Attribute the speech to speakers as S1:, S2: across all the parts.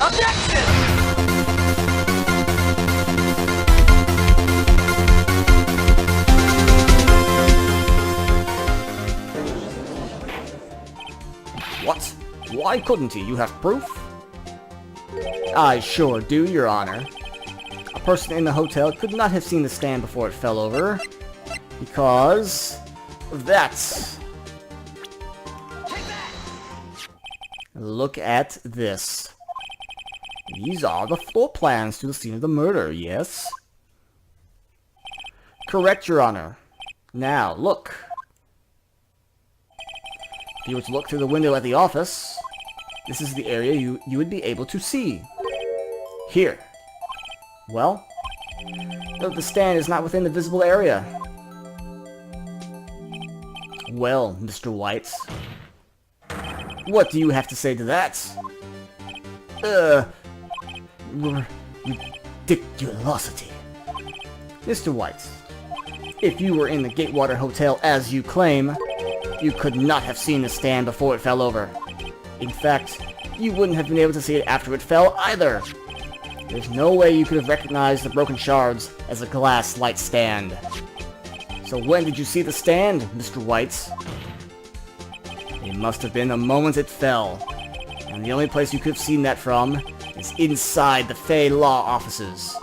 S1: Objection!
S2: What? Why couldn't he? You have proof? I sure do, Your Honor. A person in the hotel could not have seen the stand before it fell over, because of that. Look at this. These are the floor plans to the scene of the murder, yes? Correct, Your Honor. Now, look. If you were to look through the window at the office, this is the area you would be able to see. Here. Well, the stand is not within the visible area. Well, Mr. White, what do you have to say to that? Ridiculosity. Mr. White, if you were in the Gatewater Hotel as you claim, you could not have seen the stand before it fell over. In fact, you wouldn't have been able to see it after it fell either. There's no way you could have recognized the broken shards as a glass light stand. So when did you see the stand, Mr. White? It must have been the moment it fell. And the only place you could have seen that from is inside the Fey Law offices.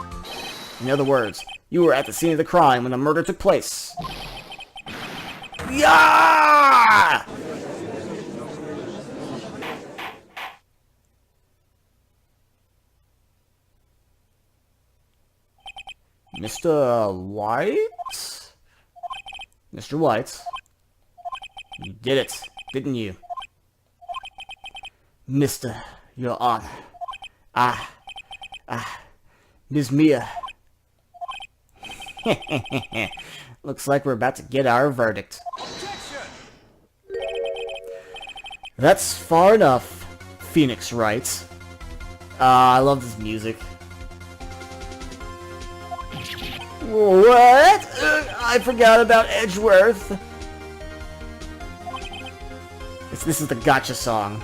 S2: In other words, you were at the scene of the crime when the murder took place. Yeah! Mr. White? Mr. White? You did it, didn't you? Mr. Your Honor. Ms. Mia. Looks like we're about to get our verdict. That's far enough, Phoenix Wright. I love this music. What? I forgot about Edgeworth. This is the gotcha song.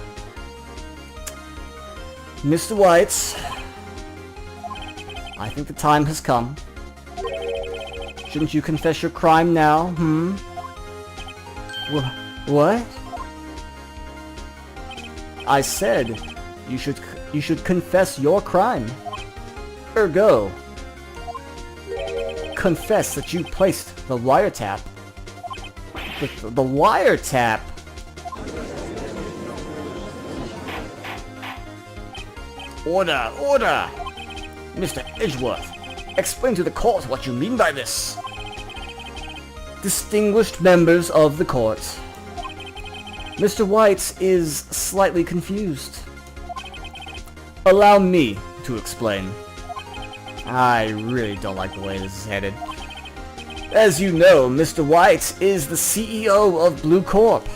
S2: Mr. White, I think the time has come. Shouldn't you confess your crime now, What? I said you should confess your crime. Ergo, confess that you placed the wiretap. The wiretap? Order! Order! Mr. Edgeworth, explain to the court what you mean by this. Distinguished members of the court, Mr. White is slightly confused. Allow me to explain. I really don't like the way this is headed. As you know, Mr. White is the CEO of Blue Corp.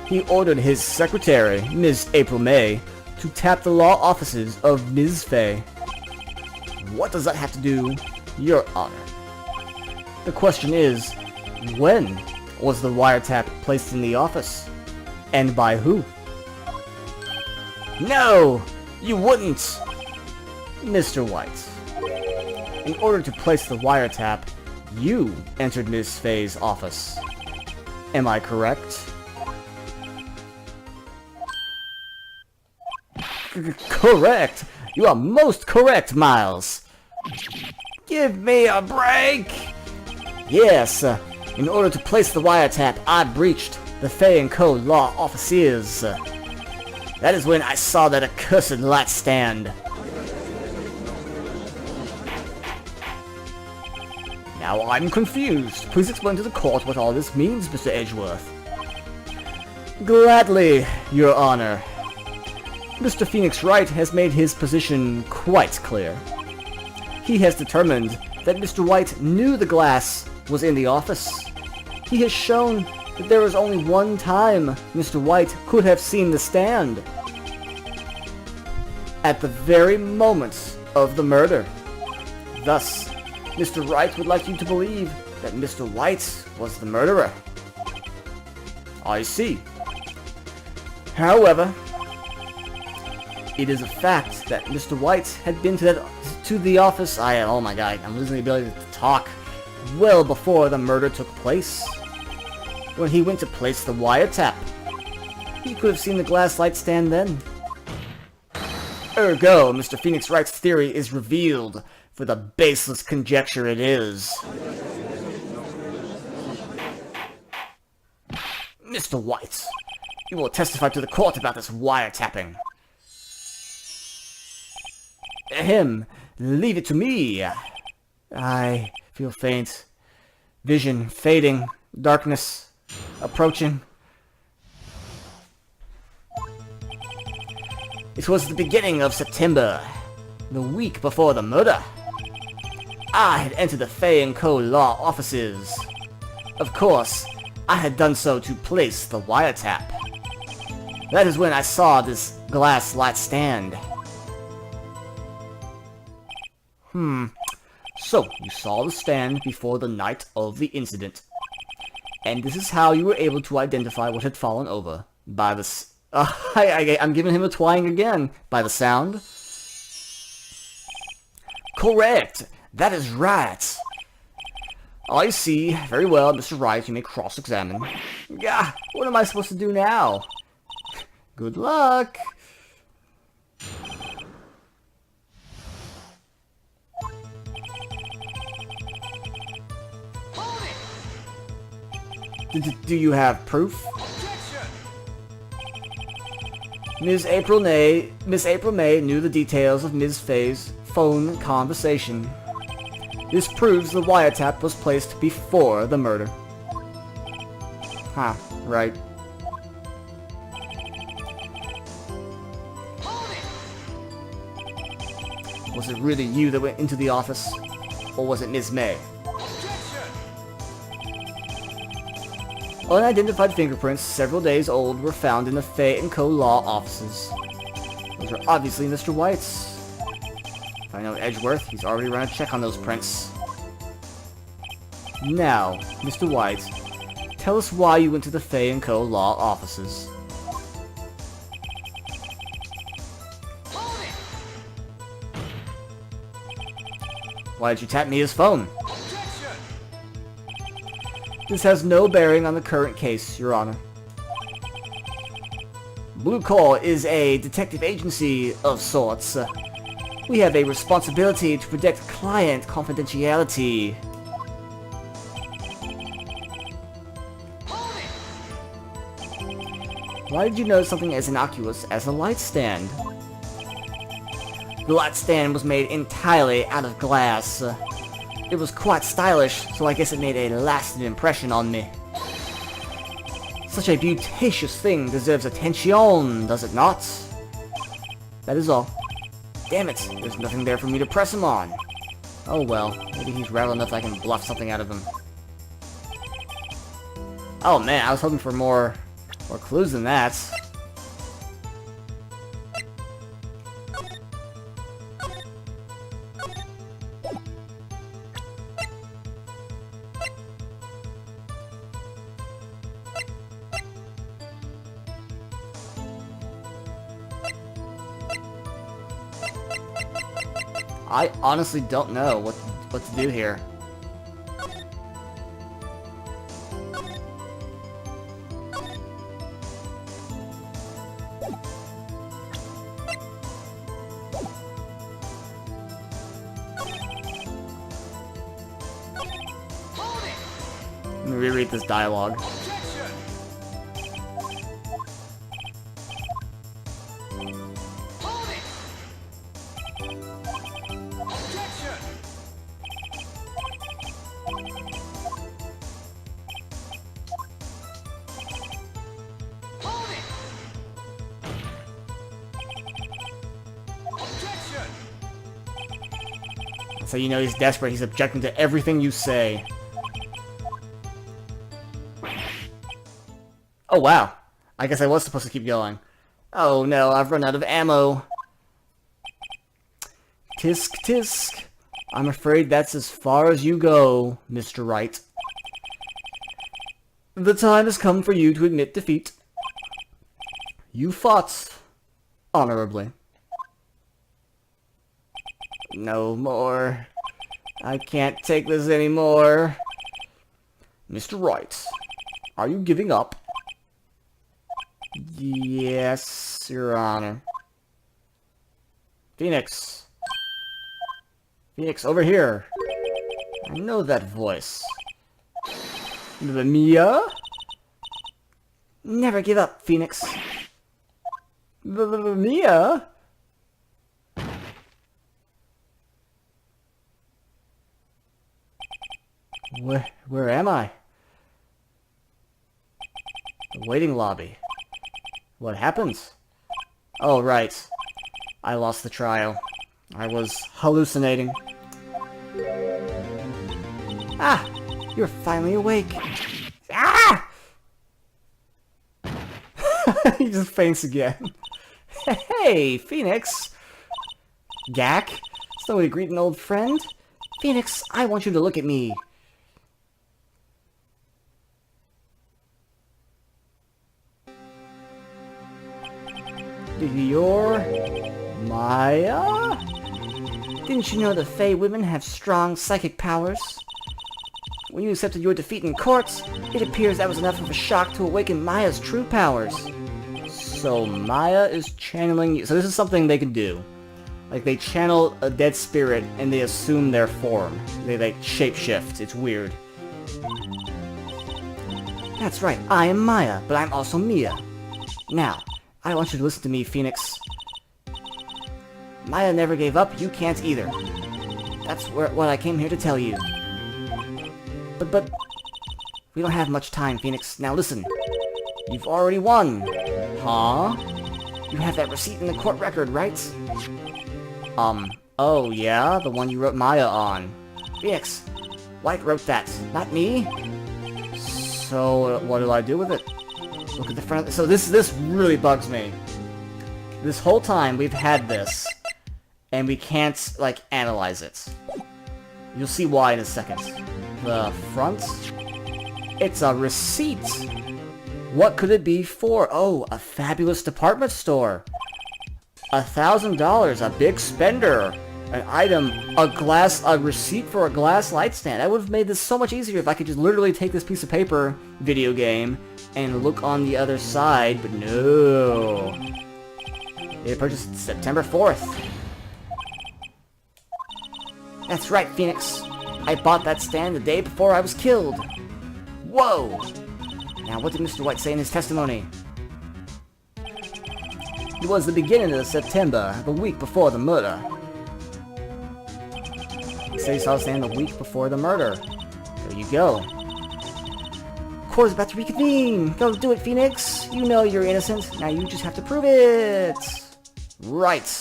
S2: He ordered his secretary, Ms. April May, to tap the law offices of Ms. Fay. What does that have to do, Your Honor? The question is, when was the wiretap placed in the office? And by who? No! You wouldn't! Mr. White, in order to place the wiretap, you entered Ms. Fay's office. Am I correct? Correct! You are most correct, Miles! Give me a break! Yes, in order to place the wiretap, I breached the Fay & Co. law offices. That is when I saw that accursed light stand. Now I'm confused. Please explain to the court what all this means, Mr. Edgeworth. Gladly, Your Honor. Mr. Phoenix Wright has made his position quite clear. He has determined that Mr. White knew the glass was in the office. He has shown that there was only one time Mr. White could have seen the stand. At the very moment of the murder. Thus, Mr. Wright would like you to believe that Mr. White was the murderer. I see. However, It is a fact that Mr. White had been to the office. Oh my god, I'm losing the ability to talk. Well before the murder took place. When he went to place the wiretap, he could have seen the glass light stand then. Ergo, Mr. Phoenix Wright's theory is revealed for the baseless conjecture it is. Mr. White, you will testify to the court about this wiretapping. Ahem, leave it to me. I feel faint. Vision fading. Darkness approaching. It was the beginning of September, the week before the murder. I had entered the Fay & Co. law offices. Of course, I had done so to place the wiretap. That is when I saw this glass light stand. So, you saw the stand before the night of the incident. And this is how you were able to identify what had fallen over. By the... I'm giving him a twang again. By the sound. Correct! That is right! I see. Very well, Mr. Wright, you may cross-examine. Gah! What am I supposed to do now? Good luck! Do you have proof? Ms. April May knew the details of Ms. Fay's phone conversation. This proves the wiretap was placed before the murder. Huh, right. Was it really you that went into the office? Or was it Ms. May? Unidentified fingerprints, several days old, were found in the Fay & Co. law offices. Those are obviously Mr. White's. If I know Edgeworth, he's already run a check on those prints. Now, Mr. White, tell us why you went to the Fay & Co. law offices. Why did you tap me his phone? This has no bearing on the current case, Your Honor. Blue Call is a detective agency of sorts. We have a responsibility to protect client confidentiality. Why did you notice something as innocuous as a light stand? The light stand was made entirely out of glass. It was quite stylish, so I guess it made a lasting impression on me. Such a beauteous thing deserves attention, does it not? That is all. Damn it, there's nothing there for me to press him on. Oh well, maybe he's rattled enough I can bluff something out of him. Oh man, I was hoping for more clues than that. I honestly don't know what to do here. Let me reread this dialogue. So you know he's desperate, he's objecting to everything you say. Oh wow, I guess I was supposed to keep going. Oh no, I've run out of ammo. Tisk tisk. I'm afraid that's as far as you go, Mr. Wright. The time has come for you to admit defeat. You fought honorably. No more. I can't take this anymore. Mr. Wright, are you giving up? Yes, Your Honor. Phoenix. Phoenix, over here. I know that voice. Mia? Never give up, Phoenix. Mia? Where am I? The waiting lobby. What happens? Oh, right. I lost the trial. I was hallucinating. Ah! You're finally awake. Ah! He just faints again. Hey, Phoenix! Gak? Is that way to greet an old friend? Phoenix, I want you to look at me. You're Maya? Didn't you know the Fey women have strong psychic powers? When you accepted your defeat in court, it appears that was enough of a shock to awaken Maya's true powers. So Maya is channeling you. So this is something they can do. Like, they channel a dead spirit and they assume their form. They like shapeshift. It's weird. That's right, I am Maya, but I'm also Mia. Now, I want you to listen to me, Phoenix. Maya never gave up, you can't either. That's what I came here to tell you. But, we don't have much time, Phoenix. Now listen. You've already won. Huh? You have that receipt in the court record, right? Oh yeah? The one you wrote Maya on. Phoenix, Wright wrote that, not me. So, what do I do with it? Look at the front of it. So this really bugs me. This whole time we've had this, and we can't, like, analyze it. You'll see why in a second. The front? It's a receipt! What could it be for? Oh, a fabulous department store! $1,000, a big spender! An item, a receipt for a glass light stand. I would have made this so much easier if I could just literally take this piece of paper, video game, and look on the other side, but no. It purchased September 4th. That's right, Phoenix. I bought that stand the day before I was killed. Whoa! Now, what did Mr. Wright say in his testimony? It was the beginning of September, the week before the murder. He said he saw the stand the week before the murder. There you go. Court's about to reconvene. Go do it, Phoenix. You know you're innocent. Now you just have to prove it. Right.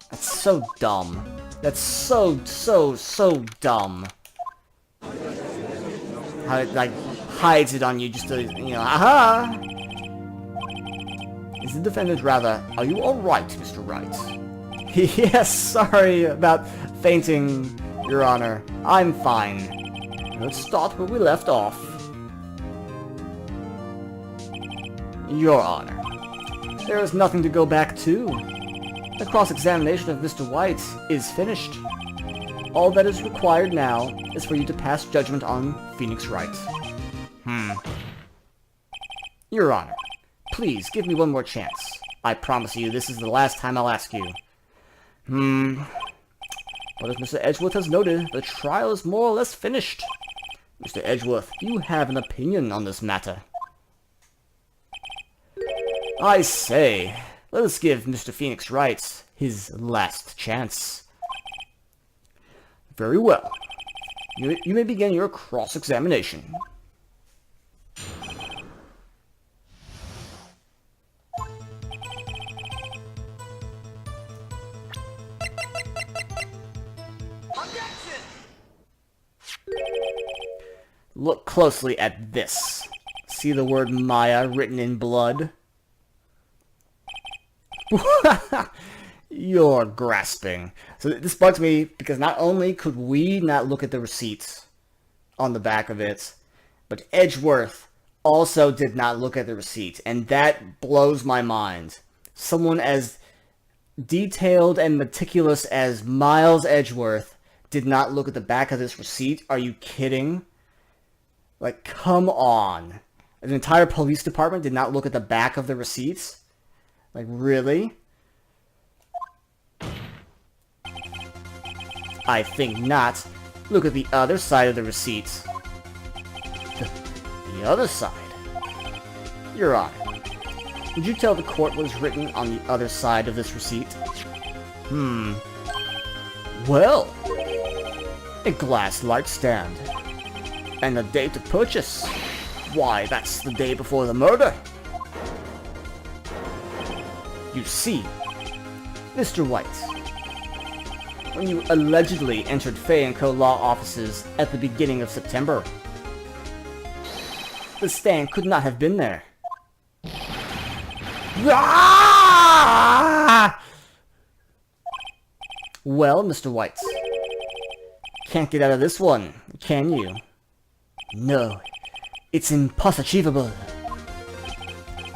S2: That's so dumb. That's so dumb. How it, like, hides it on you just to, you know, aha! Is the defendant rather, are you alright, Mr. Wright? Yes, sorry about fainting, Your Honor. I'm fine. Let's start where we left off. Your Honor, there is nothing to go back to. The cross-examination of Mr. Wright is finished. All that is required now is for you to pass judgment on Phoenix Wright. Your Honor, please give me one more chance. I promise you this is the last time I'll ask you. But as Mr. Edgeworth has noted, the trial is more or less finished. Mr. Edgeworth, do you have an opinion on this matter? I say, let us give Mr. Phoenix Wright his last chance. Very well. You may begin your cross-examination. Look closely at this. See the word Maya written in blood? You're grasping. So this bugs me because not only could we not look at the receipts on the back of it, but Edgeworth also did not look at the receipt, and that blows my mind. Someone as detailed and meticulous as Miles Edgeworth did not look at the back of this receipt? Are you kidding? Like, come on. An entire police department did not look at the back of the receipts? Like, really? I think not. Look at the other side of the receipts. The other side? Your Honor, would you tell the court what is written on the other side of this receipt? Well, a glass light stand. And the date of purchase. Why, that's the day before the murder. You see, Mr. White, when you allegedly entered Fay & Co. law offices at the beginning of September, the stand could not have been there. Ah! Well, Mr. White, can't get out of this one, can you? No, it's impossible.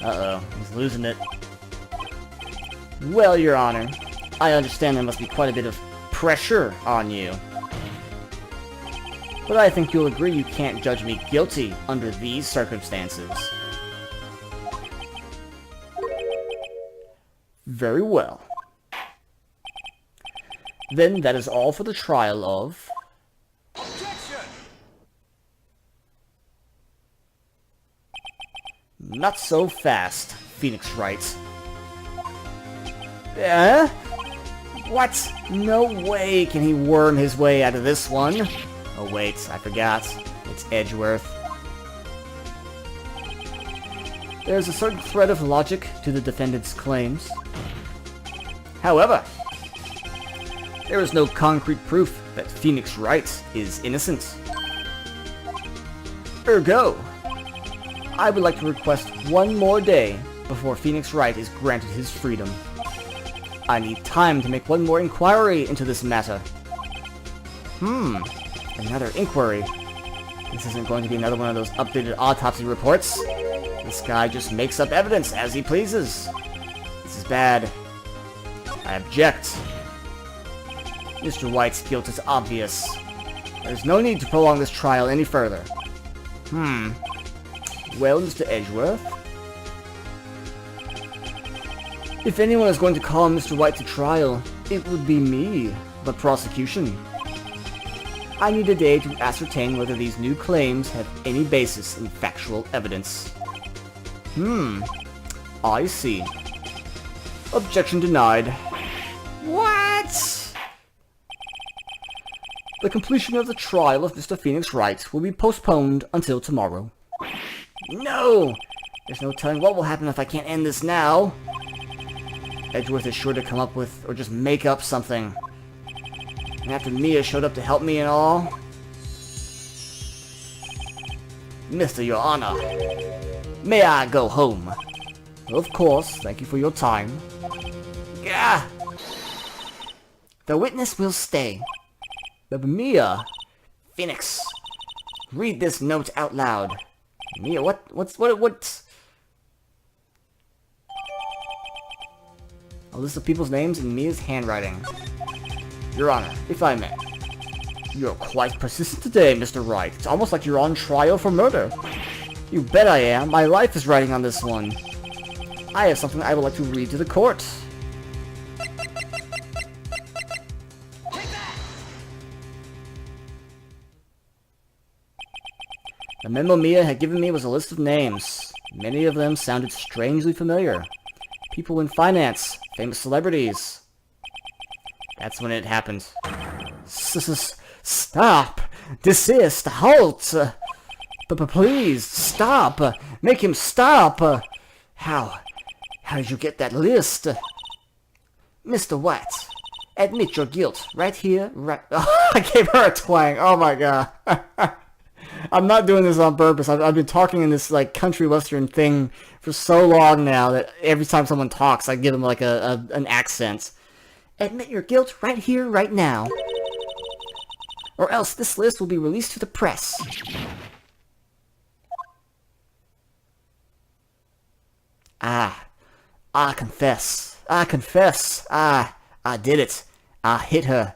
S2: Uh-oh, he's losing it. Well, Your Honor, I understand there must be quite a bit of pressure on you. But I think you'll agree you can't judge me guilty under these circumstances. Very well. Then that is all for the trial of...
S1: Objection!
S2: Not so fast, Phoenix Wright. Eh? What? No way can he worm his way out of this one. Oh wait, I forgot. It's Edgeworth. There's a certain thread of logic to the defendant's claims. However, there is no concrete proof that Phoenix Wright is innocent. Ergo, I would like to request one more day before Phoenix Wright is granted his freedom. I need time to make one more inquiry into this matter. Another inquiry. This isn't going to be another one of those updated autopsy reports. This guy just makes up evidence as he pleases. This is bad. I object. Mr. White's guilt is obvious. There's no need to prolong this trial any further. Well, Mr. Edgeworth? If anyone is going to call Mr. White to trial, it would be me, the prosecution. I need a day to ascertain whether these new claims have any basis in factual evidence. I see. Objection denied. What? The completion of the trial of Mr. Phoenix Wright will be postponed until tomorrow. No! There's no telling what will happen if I can't end this now. Edgeworth is sure to come up with, or just make up something. And after Mia showed up to help me and all... Mr. Your Honor, may I go home? Of course, thank you for your time. Gah! The witness will stay. But Mia... Phoenix, read this note out loud. Mia, what? A list of people's names in Mia's handwriting. Your Honor, if I may. You're quite persistent today, Mr. Wright. It's almost like you're on trial for murder. You bet I am. My life is riding on this one. I have something I would like to read to the court. The memo Mia had given me was a list of names. Many of them sounded strangely familiar. People in finance, famous celebrities. That's when it happened. Stop! Desist! Halt! Please, stop! Make him stop! How did you get that list? Mr. White, admit your guilt. Right here, right... Oh, I gave her a twang. Oh my god. I'm not doing this on purpose. I've been talking in this like country western thing for so long now that every time someone talks, I give them like an accent. Admit your guilt right here, right now. Or else this list will be released to the press. I confess. I confess. I did it. I hit her.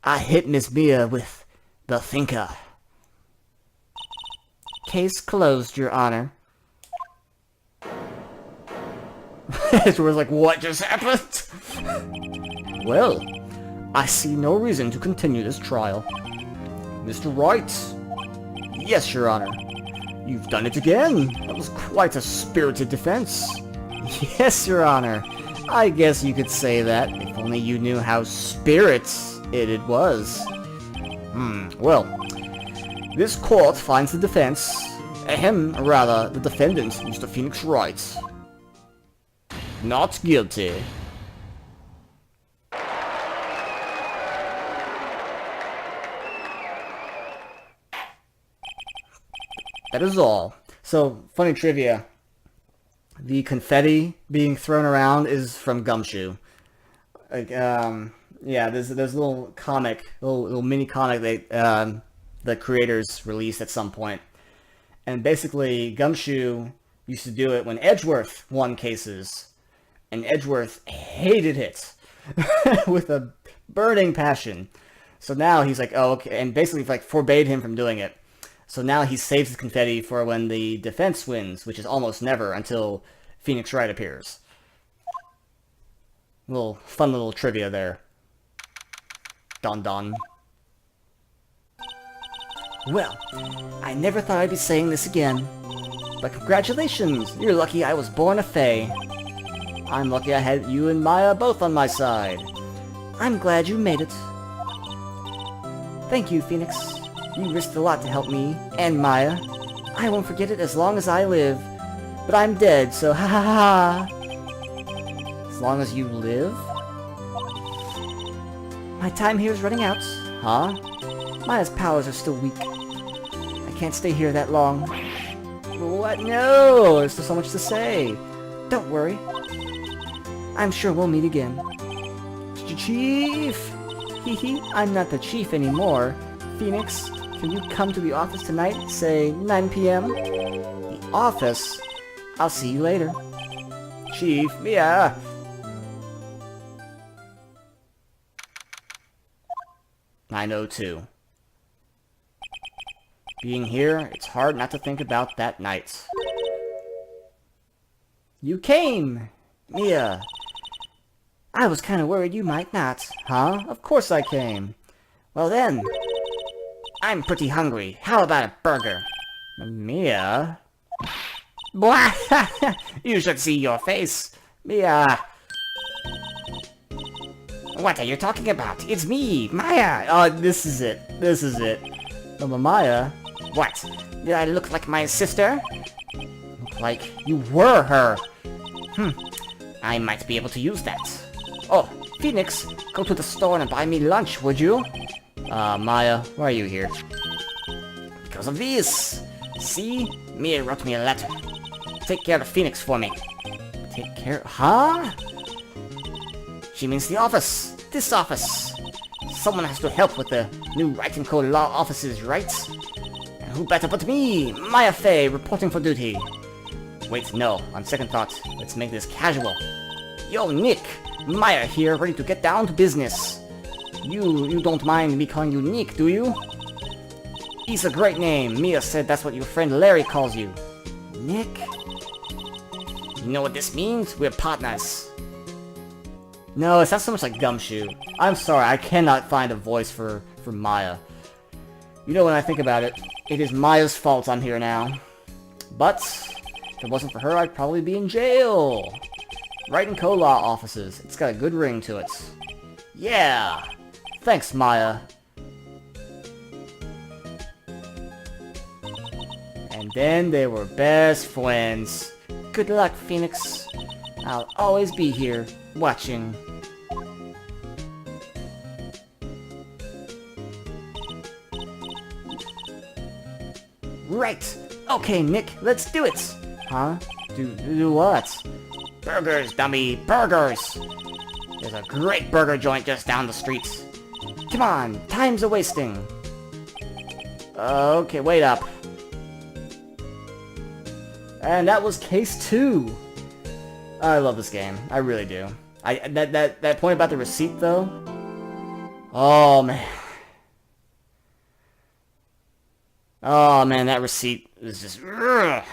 S2: I hit Miss Mia with the thinker. Case closed, Your Honor. It was like, what just happened? Well, I see no reason to continue this trial. Mr. Wright. Yes, Your Honor. You've done it again. That was quite a spirited defense. Yes, Your Honor. I guess you could say that, if only you knew how spirited it was. Well, this court finds the defense, rather, the defendant, Mr. Phoenix Wright, not guilty. That is all. So, funny trivia. The confetti being thrown around is from Gumshoe. Like, yeah, there's a little comic, little mini comic the creators released at some point. And basically, Gumshoe used to do it when Edgeworth won cases. And Edgeworth hated it with a burning passion. So now he's like, oh, okay, and basically like forbade him from doing it. So now he saves the confetti for when the defense wins, which is almost never until Phoenix Wright appears. Fun little trivia there. Dun dun. Well, I never thought I'd be saying this again. But congratulations! You're lucky I was born a Fae. I'm lucky I had you and Maya both on my side. I'm glad you made it. Thank you, Phoenix. You risked a lot to help me, and Maya. I won't forget it as long as I live. But I'm dead, so ha ha ha. As long as you live? My time here is running out. Huh? Maya's powers are still weak. I can't stay here that long. What? No! There's still so much to say. Don't worry. I'm sure we'll meet again. Chief! Hee, I'm not the chief anymore. Phoenix, can you come to the office tonight, say 9 p.m.? The office? I'll see you later. Chief, Mia! I know too. Being here, it's hard not to think about that night. You came! Mia! I was kinda worried you might not. Huh? Of course I came. Well then, I'm pretty hungry. How about a burger? Mia? Blah! You should see your face. Mia! What are you talking about? It's me, Maya! Oh, this is it. This is it. Oh, Maya? What? Did I look like my sister? Look like you were her. I might be able to use that. Oh, Phoenix, go to the store and buy me lunch, would you? Maya, why are you here? Because of this. See? Mia wrote me a letter. Take care of Phoenix for me. Take care? Huh? She means the office. This office. Someone has to help with the new Wright & Co. law offices, right? And who better but me, Maya Fey, reporting for duty. Wait, no. On second thought, let's make this casual. Yo, Nick! Maya here, ready to get down to business. You don't mind me calling you Nick, do you? It's a great name. Mia said that's what your friend Larry calls you. Nick? You know what this means? We're partners. No, it's not so much like Gumshoe. I'm sorry, I cannot find a voice for Maya. You know, when I think about it, it is Maya's fault I'm here now. But, if it wasn't for her, I'd probably be in jail. Wright & Co. law offices. It's got a good ring to it. Yeah! Thanks, Maya. And then they were best friends. Good luck, Phoenix. I'll always be here, watching. Right! Okay, Nick, let's do it! Huh? Do what? Burgers, dummy! Burgers! There's a great burger joint just down the street. Come on, time's a-wasting. Okay, wait up. And that was case 2. I love this game. I really do. That point about the receipt though. Oh man. Oh man, that receipt is just. Ugh.